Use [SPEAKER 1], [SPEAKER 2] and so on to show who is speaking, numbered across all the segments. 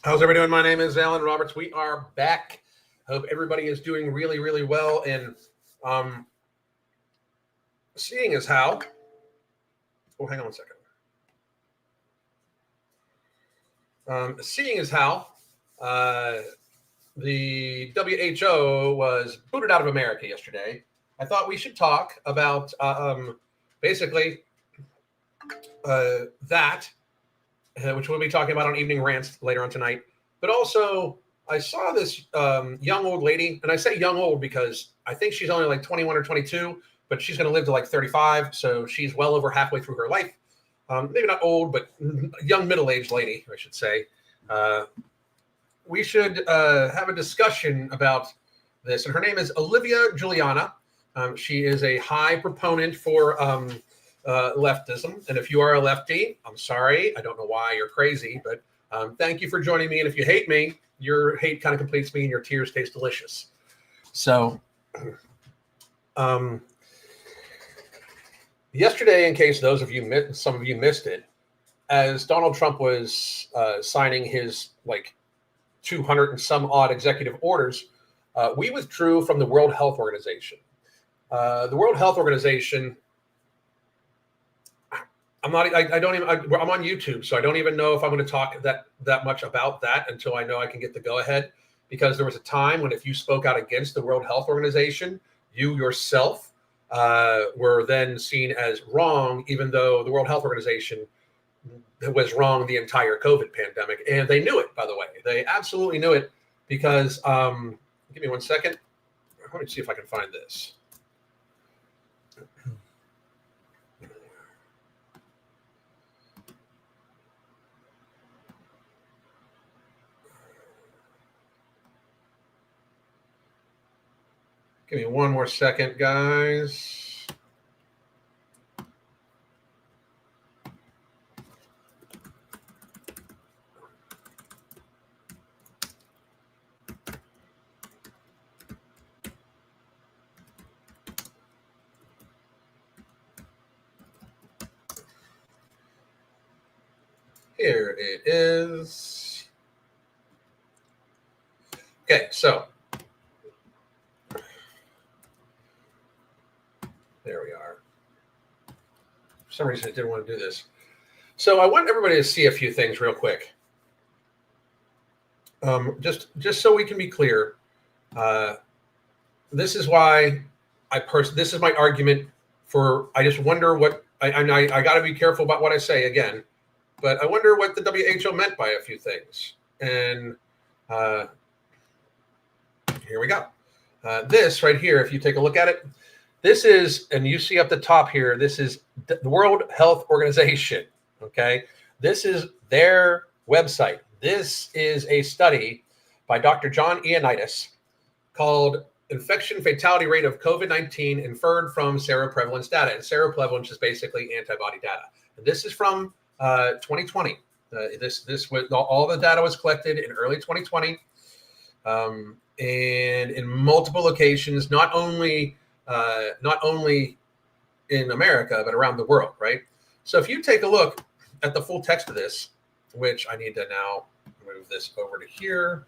[SPEAKER 1] How's everybody doing? My name is Alan Roberts. We are back. Hope everybody is doing really, really well. And seeing as how, hang on one second. Seeing as how the WHO was booted out of America yesterday, I thought we should talk about basically that, which we'll be talking about on Evening Rants later on tonight. But also, I saw this young old lady, and I say young old because I think she's only like 21 or 22, but she's going to live to like 35, so she's well over halfway through her life. Maybe not old, but young middle-aged lady, I should say. We should have a discussion about this, and her name is Olivia Julianna. She is a high proponent for leftism, and if you are a lefty, I'm sorry. I don't know why you're crazy, but thank you for joining me. And if you hate me, your hate kind of completes me, and your tears taste delicious. So, yesterday, in case some of you missed it, as Donald Trump was signing his 200 and some odd executive orders, we withdrew from the World Health Organization. The World Health Organization. I'm on YouTube, so I don't even know if I'm going to talk that much about that until I know I can get the go-ahead, because there was a time when if you spoke out against the World Health Organization, you yourself were then seen as wrong, even though the World Health Organization was wrong the entire COVID pandemic. And they knew it, by the way. They absolutely knew it, because, give me one second. Let me see if I can find this. Give me one more second, guys. Here it is. Okay, so there we are. For some reason, I didn't want to do this. So I want everybody to see a few things real quick. Just so we can be clear, this is why this is my argument for. I just wonder what I got to be careful about what I say again, but I wonder what the WHO meant by a few things. And here we go. This right here, if you take a look at it. This is, and you see up the top here, this is the World Health Organization, okay? This is their website. This is a study by Dr. John Ioannidis called Infection Fatality Rate of COVID-19 Inferred from Seroprevalence Data. And seroprevalence is basically antibody data. And this is from 2020. This was, all the data was collected in early 2020, and in multiple locations, not only in America, but around the world, right? So if you take a look at the full text of this, which I need to now move this over to here.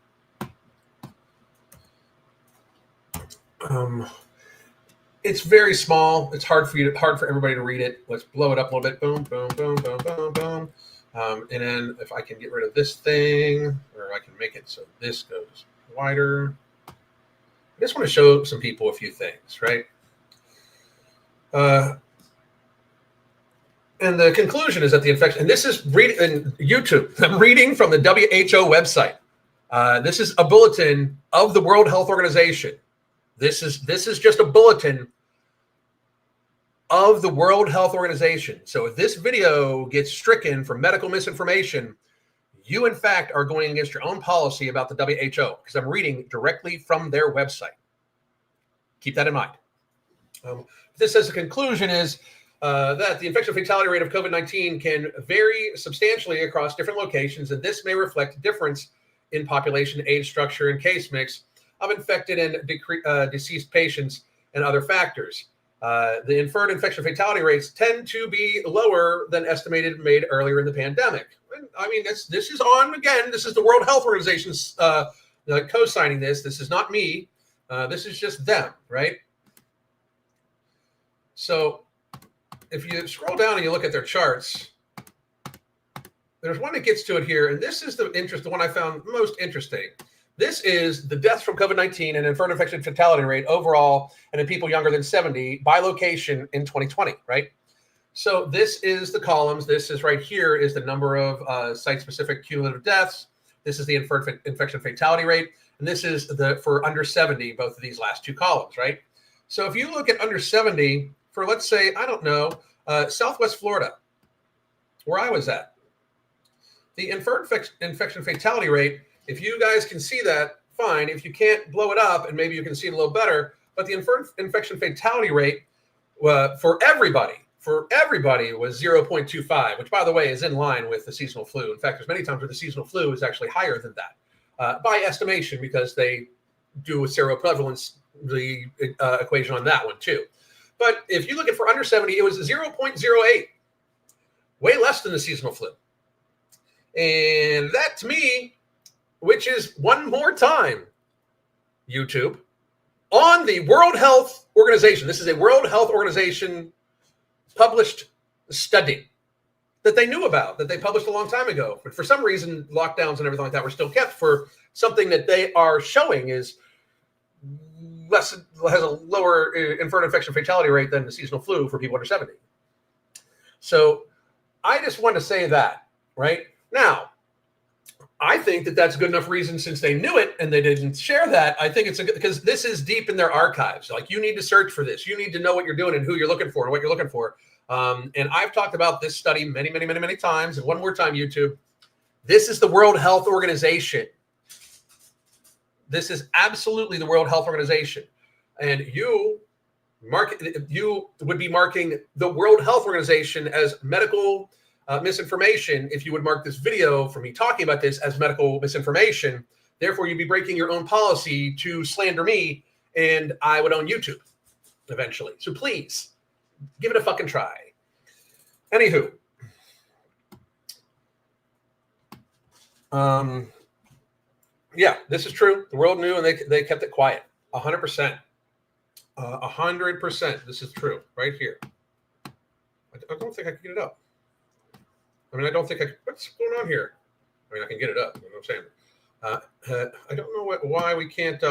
[SPEAKER 1] It's very small. It's hard for everybody to read it. Let's blow it up a little bit. Boom, boom, boom, boom, boom, boom. And then if I can get rid of this thing, or I can make it so this goes wider. I just want to show some people a few things, right? And the conclusion is that the infection, and this is in YouTube. I'm reading from the WHO website. This is a bulletin of the World Health Organization. This is just a bulletin of the World Health Organization. So if this video gets stricken for medical misinformation, you in fact are going against your own policy about the WHO, because I'm reading directly from their website. Keep that in mind. This says the conclusion is that the infection fatality rate of COVID-19 can vary substantially across different locations, and this may reflect difference in population age structure and case mix of infected and deceased patients and other factors. The inferred infection fatality rates tend to be lower than estimated made earlier in the pandemic. And I mean, this is on, again, this is the World Health Organization's co-signing this. This is not me. This is just them, right? So if you scroll down and you look at their charts, there's one that gets to it here, and this is the one I found most interesting. This is the deaths from COVID-19 and infernal infection fatality rate overall and in people younger than 70 by location in 2020, right? So this is the columns. This is right here is the number of site-specific cumulative deaths. This is the infection fatality rate. And this is for under 70, both of these last two columns, right? So if you look at under 70 for, let's say, I don't know, Southwest Florida, where I was at, the infection fatality rate, if you guys can see that, fine. If you can't, blow it up, and maybe you can see it a little better. But the infection fatality rate for everybody was 0.25, which, by the way, is in line with the seasonal flu. In fact, there's many times where the seasonal flu is actually higher than that by estimation, because they do a seroprevalence equation on that one too. But if you look at for under 70, it was 0.08, way less than the seasonal flu. And that, to me, which is one more time, YouTube, on the World Health Organization. This is a World Health Organization published study that they knew about, that they published a long time ago. But for some reason, lockdowns and everything like that were still kept for something that they are showing is has a lower infernal infection fatality rate than the seasonal flu for people under 70. So I just want to say that, right? Now, I think that that's good enough reason, since they knew it and they didn't share that. I think it's because this is deep in their archives. Like, you need to search for this. You need to know what you're doing and who you're looking for and what you're looking for. And I've talked about this study many, many, many, many times. And one more time, YouTube, this is the World Health Organization. This is absolutely the World Health Organization. And you would be marking the World Health Organization as medical misinformation if you would mark this video for me talking about this as medical misinformation. Therefore, you'd be breaking your own policy to slander me, and I would own YouTube eventually. So please, give it a fucking try. Anywho. Yeah, this is true. The world knew, and they kept it quiet. 100%. 100%. This is true right here. I don't think I can get it up. I mean, I don't think what's going on here? I mean, I can get it up. You know what I'm saying? I don't know why we can't.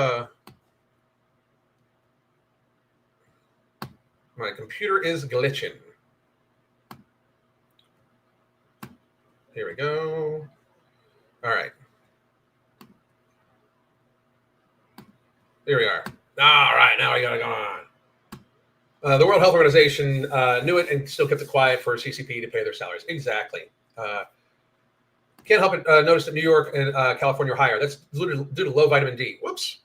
[SPEAKER 1] My computer is glitching. Here we go. All right. Here we are. All right, now we got to go on. The World Health Organization knew it and still kept it quiet for CCP to pay their salaries. Exactly. Can't help but notice that New York and California are higher. That's due to low vitamin D. Whoops.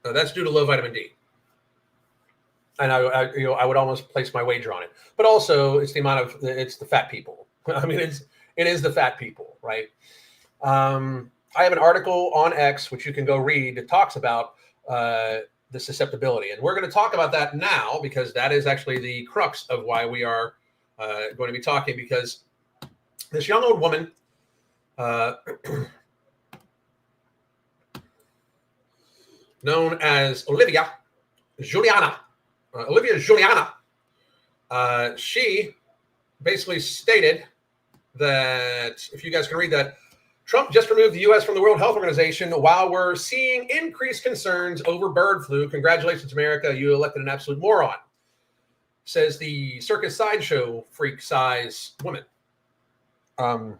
[SPEAKER 1] That's due to low vitamin D. And I would almost place my wager on it. But also, it's the fat people. I mean, it is the fat people, right? I have an article on X, which you can go read, that talks about the susceptibility. And we're going to talk about that now, because that is actually the crux of why we are going to be talking, because this young old woman, known as Olivia Julianna, she basically stated that, if you guys can read that, Trump just removed the U.S. from the World Health Organization while we're seeing increased concerns over bird flu. Congratulations, America. You elected an absolute moron, says the circus sideshow freak size woman. And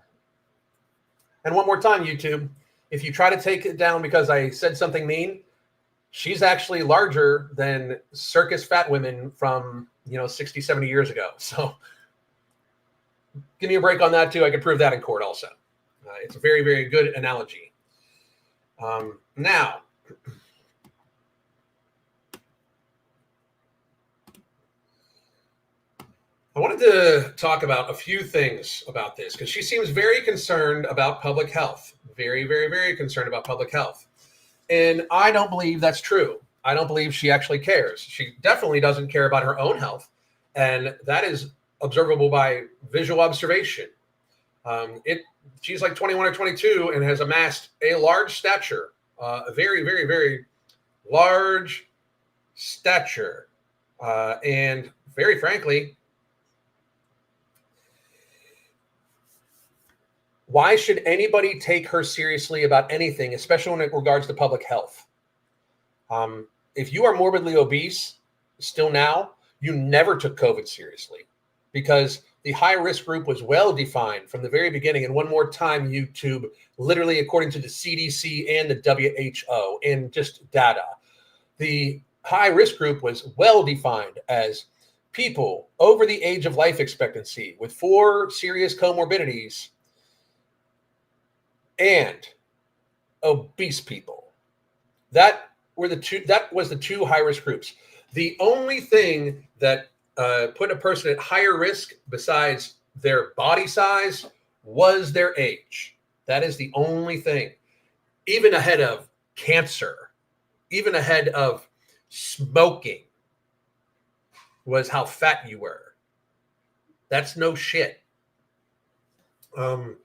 [SPEAKER 1] one more time, YouTube, if you try to take it down because I said something mean, she's actually larger than circus fat women from, 60, 70 years ago. So give me a break on that too. I could prove that in court also. It's a very, very good analogy. Now, I wanted to talk about a few things about this, because she seems very concerned about public health. Very, very, very concerned about public health. And I don't believe that's true. I don't believe she actually cares. She definitely doesn't care about her own health. And that is observable by visual observation. She's like 21 or 22 and has amassed a large stature, a very, very, very large stature. And very frankly, why should anybody take her seriously about anything, especially when it regards to public health? If you are morbidly obese still now, you never took COVID seriously because the high risk group was well defined from the very beginning. And one more time, YouTube, literally according to the CDC and the WHO and just data, the high risk group was well defined as people over the age of life expectancy with 4 serious comorbidities and obese people. That was the two high risk groups. The only thing that put a person at higher risk besides their body size was their age. That is the only thing. Even ahead of cancer, even ahead of smoking, was how fat you were. That's no shit. And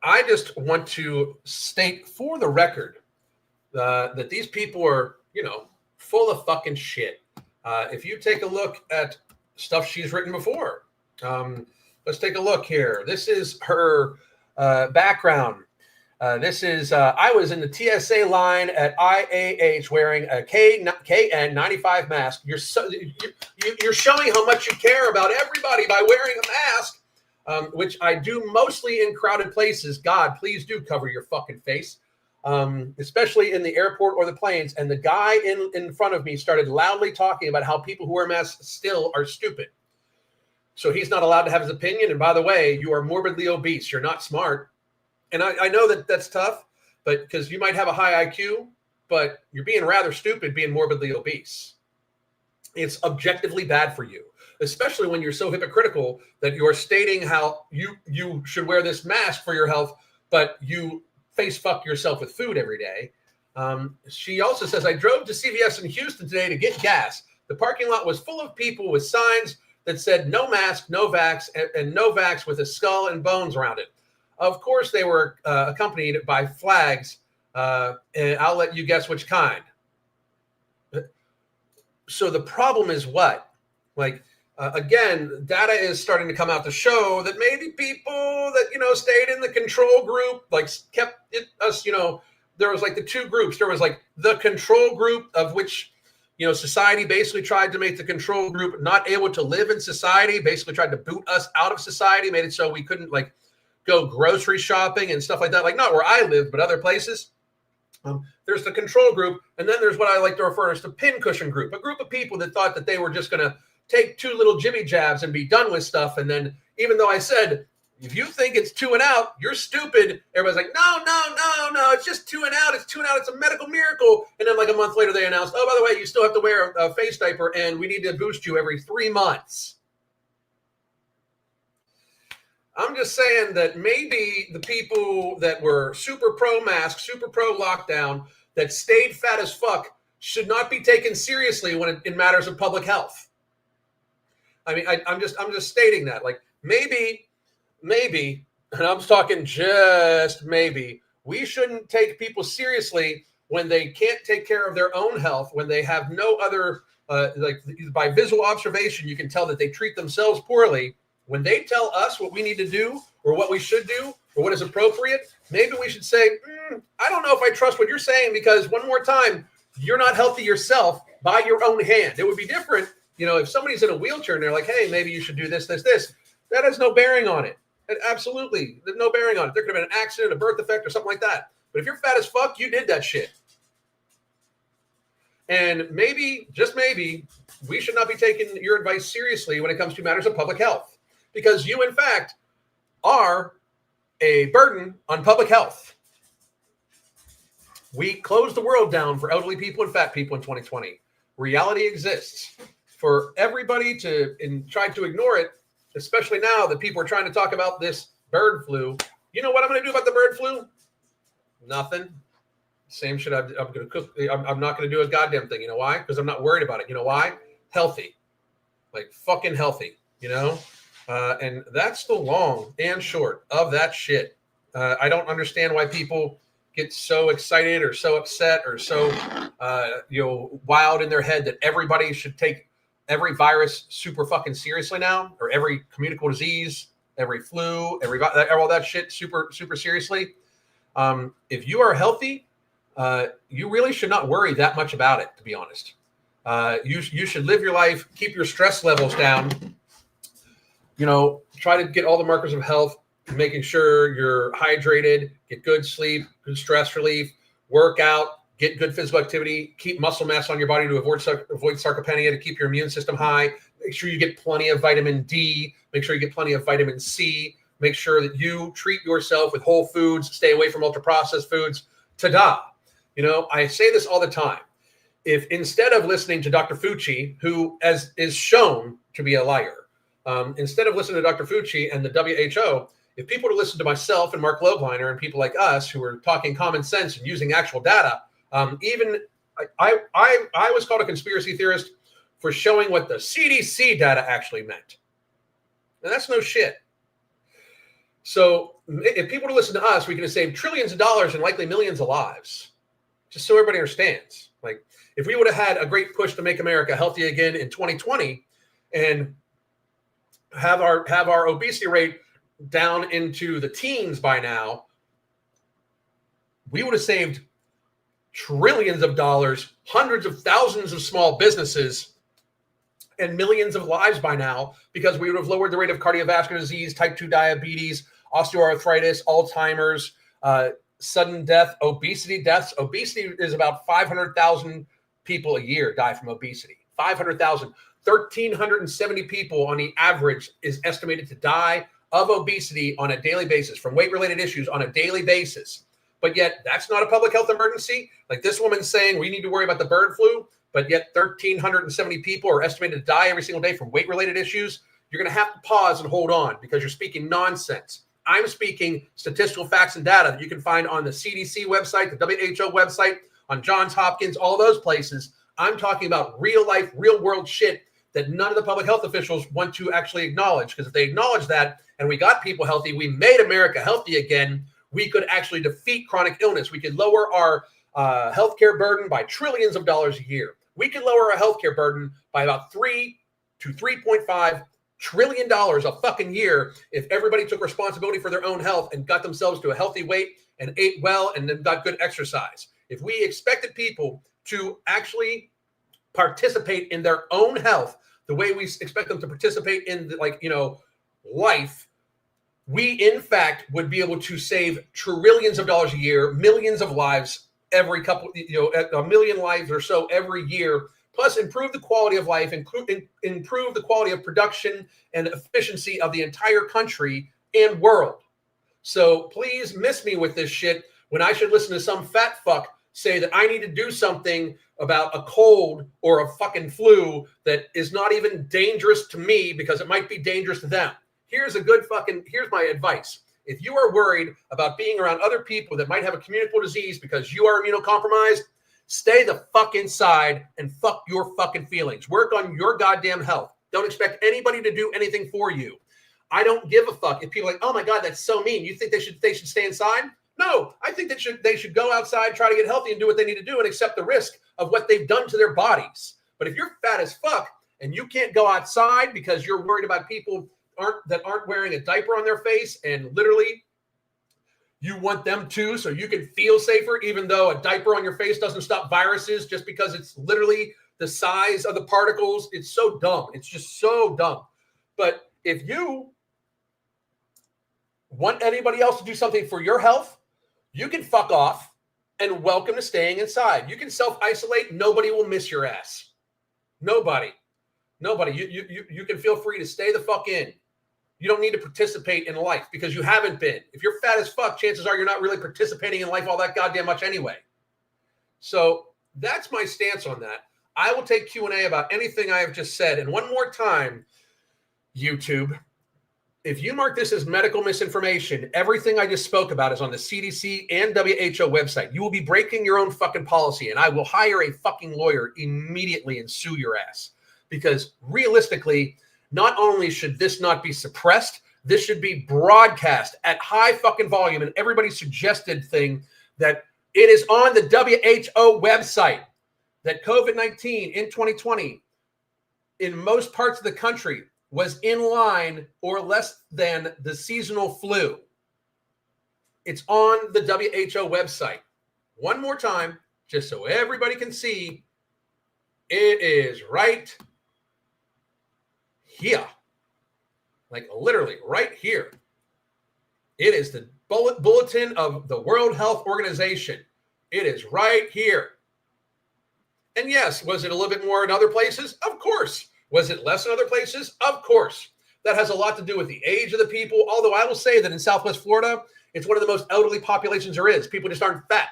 [SPEAKER 1] I just want to state for the record that these people are, full of fucking shit. If you take a look at stuff she's written before, let's take a look here. This is her background. This is, I was in the TSA line at IAH wearing a KN95 mask. You're showing how much you care about everybody by wearing a mask, which I do mostly in crowded places. God, please do cover your fucking face, especially in the airport or the planes. And the guy in front of me started loudly talking about how people who wear masks still are stupid. So he's not allowed to have his opinion. And by the way, you are morbidly obese. You're not smart. And I know that that's tough, but because you might have a high IQ, but you're being rather stupid being morbidly obese. It's objectively bad for you, especially when you're so hypocritical that you're stating how you should wear this mask for your health, but you face fuck yourself with food every day. She also says, I drove to CVS in Houston today to get gas. The parking lot was full of people with signs that said no mask, no vax, and no vax with a skull and bones around it. Of course, they were accompanied by flags, and I'll let you guess which kind. So the problem is what? Again, data is starting to come out to show that maybe people that, stayed in the control group, kept us, there was the two groups. There was the control group of which, society basically tried to make the control group not able to live in society, basically tried to boot us out of society, made it so we couldn't go grocery shopping and stuff like that. Not where I live, but other places. There's the control group. And then there's what I like to refer as the pincushion group, a group of people that thought that they were just going to take 2 little jibby jabs and be done with stuff. And then even though I said, if you think it's 2 and out, you're stupid. Everybody's like, no, it's just 2 and out. It's 2 and out. It's a medical miracle. And then a month later, they announced, oh, by the way, you still have to wear a face diaper and we need to boost you every 3 months. I'm just saying that maybe the people that were super pro mask, super pro lockdown, that stayed fat as fuck should not be taken seriously when in matters of public health. I mean, I'm just stating that. Maybe, and I'm talking just maybe, we shouldn't take people seriously when they can't take care of their own health, when they have no other, by visual observation, you can tell that they treat themselves poorly. When they tell us what we need to do or what we should do or what is appropriate, maybe we should say, I don't know if I trust what you're saying because one more time, you're not healthy yourself by your own hand. It would be different, if somebody's in a wheelchair and they're like, hey, maybe you should do this. That has no bearing on it. Absolutely. There's no bearing on it. There could have been an accident, a birth defect or something like that. But if you're fat as fuck, you did that shit. And maybe, just maybe, we should not be taking your advice seriously when it comes to matters of public health. Because you, in fact, are a burden on public health. We closed the world down for elderly people and fat people in 2020. Reality exists. For everybody to try to ignore it, especially now that people are trying to talk about this bird flu. You know what I'm going to do about the bird flu? Nothing. Same shit. I'm going to cook. I'm not going to do a goddamn thing. You know why? Because I'm not worried about it. You know why? Healthy. Fucking healthy. you know? And that's the long and short of that shit. I don't understand why people get so excited or so upset or so, wild in their head that everybody should take every virus super fucking seriously now, or every communicable disease, every flu, all that shit super, super seriously. If you are healthy, you really should not worry that much about it, to be honest. You should live your life, keep your stress levels down, try to get all the markers of health, making sure you're hydrated, get good sleep, good stress relief, work out, get good physical activity, keep muscle mass on your body to avoid sarcopenia, to keep your immune system high. Make sure you get plenty of vitamin D. Make sure you get plenty of vitamin C. Make sure that you treat yourself with whole foods, stay away from ultra-processed foods. Ta-da! I say this all the time. If instead of listening to Dr. Fauci, who as is shown to be a liar, instead of listening to Dr. Fauci and the WHO, if people were to listen to myself and Mark Lobliner and people like us who are talking common sense and using actual data, I was called a conspiracy theorist for showing what the CDC data actually meant. And that's no shit. So if people were to listen to us, we could have saved trillions of dollars and likely millions of lives. Just so everybody understands. Like, if we would have had a great push to make America healthy again in 2020 and have our obesity rate down into the teens by now, we would have saved trillions of dollars, hundreds of thousands of small businesses, and millions of lives by now, because we would have lowered the rate of cardiovascular disease, type 2 diabetes, osteoarthritis, Alzheimer's, sudden death, obesity deaths. Obesity is about 500,000 people a year die from obesity. 500,000. 1,370 people on the average is estimated to die of obesity on a daily basis from weight-related issues on a daily basis. But yet that's not a public health emergency. Like this woman's saying we need to worry about the bird flu, but yet 1,370 people are estimated to die every single day from weight-related issues. You're going to have to pause and hold on because you're speaking nonsense. I'm speaking statistical facts and data that you can find on the CDC website, the WHO website, on Johns Hopkins, all those places. I'm talking about real life, real world shit that none of the public health officials want to actually acknowledge. Because if they acknowledge that and we got people healthy, we made America healthy again, we could actually defeat chronic illness. We could lower our healthcare burden by trillions of dollars a year. We could lower our healthcare burden by about $3 to $3.5 trillion a fucking year if everybody took responsibility for their own health and got themselves to a healthy weight and ate well and then got good exercise. If we expected people to actually participate in their own health the way we expect them to participate in life, we in fact would be able to save trillions of dollars a year, millions of lives every couple, a million lives or so every year, plus improve the quality of life, improve the quality of production and efficiency of the entire country and world. So please miss me with this shit when I should listen to some fat fuck say that I need to do something about a cold or a fucking flu that is not even dangerous to me because it might be dangerous to them. Here's my advice. If you are worried about being around other people that might have a communicable disease because you are immunocompromised, stay the fuck inside and fuck your fucking feelings. Work on your goddamn health. Don't expect anybody to do anything for you. I don't give a fuck if people are like, oh my God, that's so mean. You think they should stay inside? No, I think they should go outside, try to get healthy and do what they need to do and accept the risk of what they've done to their bodies. But if you're fat as fuck and you can't go outside because you're worried about people that aren't wearing a diaper on their face and literally you want them to so you can feel safer, even though a diaper on your face doesn't stop viruses just because it's literally the size of the particles. It's so dumb. It's just so dumb. But if you want anybody else to do something for your health, you can fuck off and welcome to staying inside. You can self-isolate. Nobody will miss your ass. Nobody. You can feel free to stay the fuck in. You don't need to participate in life because you haven't been. If you're fat as fuck, chances are you're not really participating in life all that goddamn much anyway. So that's my stance on that. I will take Q&A about anything I have just said. And one more time, YouTube, if you mark this as medical misinformation, everything I just spoke about is on the CDC and WHO website. You will be breaking your own fucking policy, and I will hire a fucking lawyer immediately and sue your ass. Because realistically, not only should this not be suppressed, this should be broadcast at high fucking volume. And everybody suggested thing that it is on the WHO website that COVID-19 in 2020 in most parts of the country was in line or less than the seasonal flu. It's on the WHO website. One more time, just so everybody can see, it is right here. Like literally right here. It is the bulletin of the World Health Organization. It is right here. And yes, was it a little bit more in other places? Of course. Was it less in other places? Of course. That has a lot to do with the age of the people. Although I will say that in Southwest Florida, it's one of the most elderly populations there is. People just aren't fat,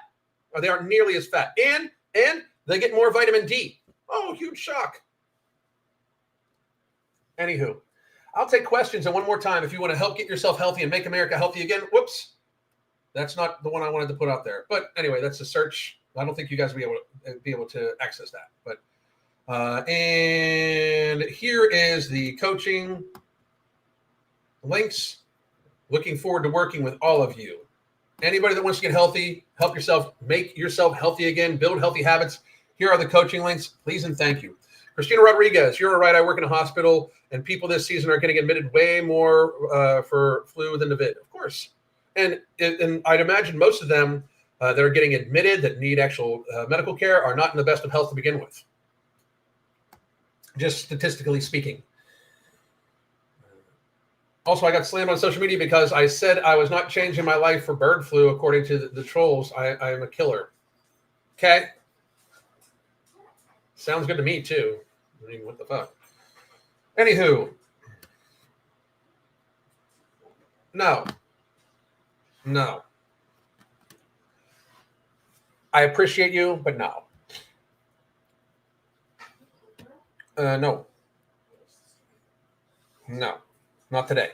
[SPEAKER 1] or they aren't nearly as fat. And they get more vitamin D. Oh, huge shock. Anywho, I'll take questions. And one more time, if you want to help get yourself healthy and make America healthy again, whoops. That's not the one I wanted to put out there. But anyway, that's a search. I don't think you guys will be able to access that. But and here is the coaching links. Looking forward to working with all of you. Anybody that wants to get healthy, help yourself, make yourself healthy again, build healthy habits. Here are the coaching links. Please and thank you. Christina Rodriguez, you're right. I work in a hospital, and people this season are getting admitted way more for flu than the vid. Of course. And I'd imagine most of them that are getting admitted that need actual medical care are not in the best of health to begin with. Just statistically speaking. Also, I got slammed on social media because I said I was not changing my life for bird flu, according to the trolls. I am a killer. Okay? Sounds good to me, too. I mean, what the fuck? Anywho. No. I appreciate you, but no. No. Not today.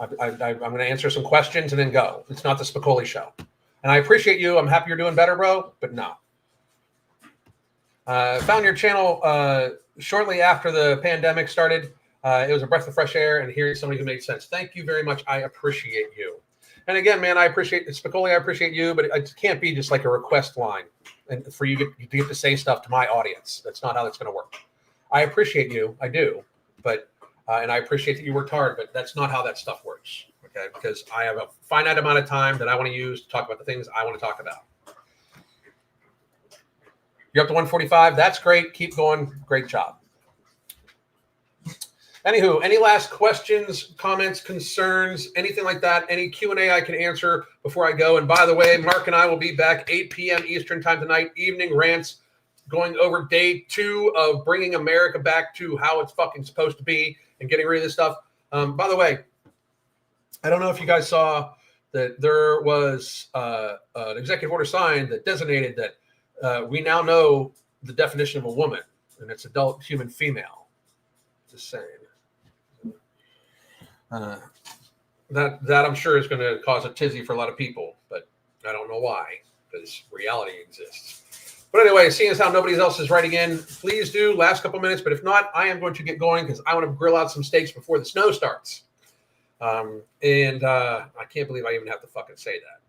[SPEAKER 1] I'm going to answer some questions and then go. It's not the Spicoli show. And I appreciate you. I'm happy you're doing better, bro, but no. Found your channel shortly after the pandemic started. It was a breath of fresh air and hearing somebody who made sense. Thank you very much. I appreciate you. And again, man, I appreciate Spicoli. I appreciate you, but it can't be just like a request line and for you to get to say stuff to my audience. That's not how that's going to work. I appreciate you. I do. But and I appreciate that you worked hard, but that's not how that stuff works, okay? Because I have a finite amount of time that I want to use to talk about the things I want to talk about. You're up to 145. That's great. Keep going. Great job. Anywho, any last questions, comments, concerns, anything like that? Any Q&A I can answer before I go? And by the way, Mark and I will be back 8 p.m. Eastern time tonight, evening rants, going over day 2 of bringing America back to how it's fucking supposed to be and getting rid of this stuff. By the way, I don't know if you guys saw that there was an executive order signed that designated that we now know the definition of a woman, and it's adult human female. Just saying. That I'm sure is going to cause a tizzy for a lot of people, but I don't know why, because reality exists. But anyway, seeing as how nobody else is writing in, please do last couple minutes. But if not, I am going to get going because I want to grill out some steaks before the snow starts. I can't believe I even have to fucking say that.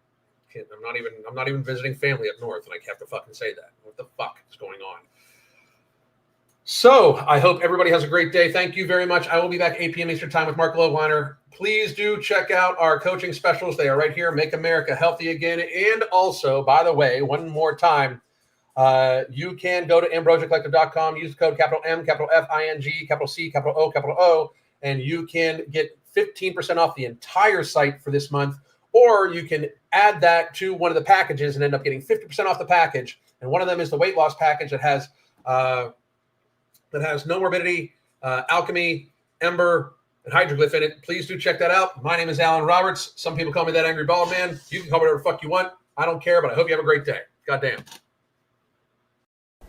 [SPEAKER 1] I'm not even visiting family up north, and I have to fucking say that. What the fuck is going on? So I hope everybody has a great day. Thank you very much. I will be back 8 p.m. Eastern time with Mark Loveliner. Please do check out our coaching specials. They are right here. Make America Healthy Again. And also, by the way, one more time, you can go to ambrosiacollective.com, use the code capital M, capital F-I-N-G, capital C, capital O, and you can get 15% off the entire site for this month, or you can add that to one of the packages and end up getting 50% off the package. And one of them is the weight loss package that has No Morbidity, Alchemy, Ember, and Hydroglyph in it. Please do check that out. My name is Alan Roberts. Some people call me that Angry Bald Man. You can call me whatever the fuck you want. I don't care, but I hope you have a great day. Goddamn.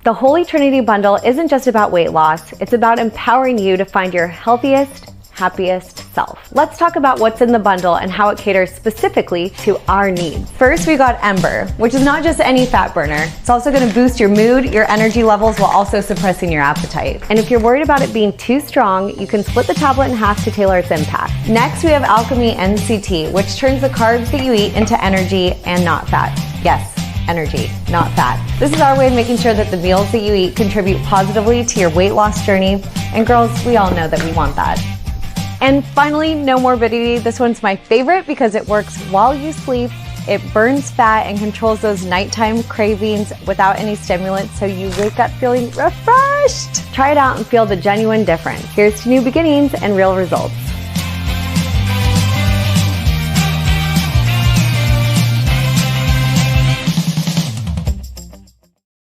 [SPEAKER 2] The Holy Trinity Bundle isn't just about weight loss. It's about empowering you to find your healthiest, happiest itself. Let's talk about what's in the bundle and how it caters specifically to our needs. First, we got Ember, which is not just any fat burner. It's also gonna boost your mood, your energy levels, while also suppressing your appetite. And if you're worried about it being too strong, you can split the tablet in half to tailor its impact. Next, we have Alchemy NCT, which turns the carbs that you eat into energy and not fat. Yes, energy, not fat. This is our way of making sure that the meals that you eat contribute positively to your weight loss journey. And girls, we all know that we want that. And finally, no morbidity. This one's my favorite because it works while you sleep. It burns fat and controls those nighttime cravings without any stimulants, so you wake up feeling refreshed. Try it out and feel the genuine difference. Here's to new beginnings and real results.